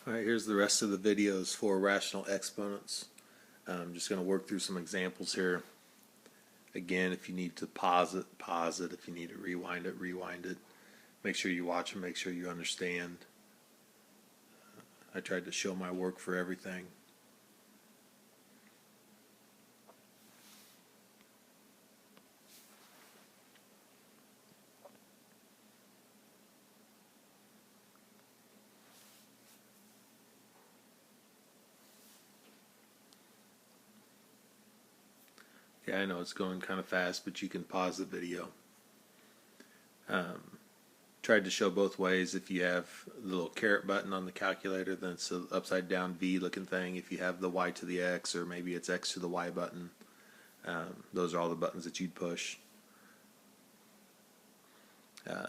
Alright, here's the rest of the videos for rational exponents. I'm just going to work through some examples here. Again, if you need to pause it, pause it. If you need to rewind it, rewind it. Make sure you watch and make sure you understand. I tried to show my work for everything. Yeah, I know it's going kind of fast, but you can pause the video. Tried to show both ways. If you have the little caret button on the calculator, then it's an upside down V looking thing. If you have the Y to the X, or maybe it's X to the Y button, those are all the buttons that you'd push.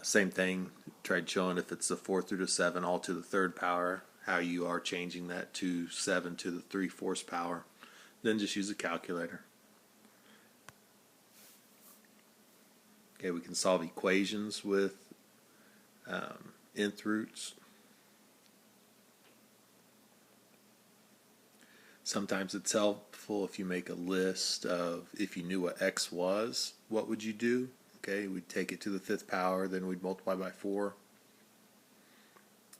Same thing, tried showing if it's the 4 through to 7 all to the third power, how you are changing that to 7 to the 3/4 power. Then just use a calculator. Okay, we can solve equations with nth roots. Sometimes it's helpful if you make a list of, if you knew what x was, what would you do? Okay, we'd take it to the 5th power, then we'd multiply by 4.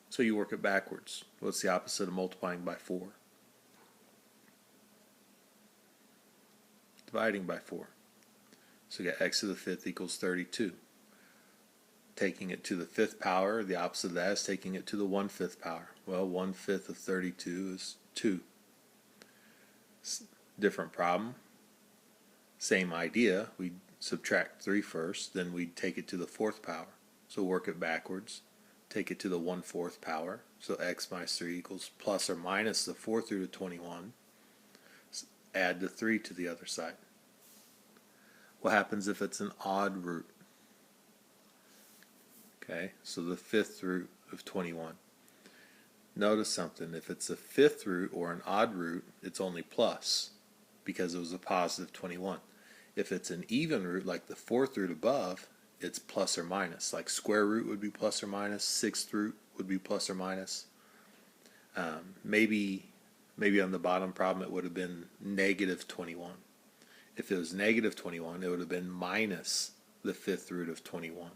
So you work it backwards. What's the opposite of multiplying by 4? Dividing by 4. So you got x to the 5th equals 32. Taking it to the 5th power, the opposite of that is taking it to the 1/5 power. Well, 1/5 of 32 is 2. Different problem. Same idea. We subtract 3 first, then we take it to the 4th power. So work it backwards. Take it to the 1/4 power. So x minus 3 equals plus or minus the 4 through to 21. Add the 3 to the other side. What happens if it's an odd root? Okay, so the 5th root of 21. Notice something. If it's a 5th root or an odd root, it's only plus because it was a positive 21. If it's an even root, like the 4th root above, it's plus or minus. Like square root would be plus or minus, 6th root would be plus or minus. Maybe on the bottom problem it would have been negative 21. If it was negative 21, it would have been minus the 5th root of 21.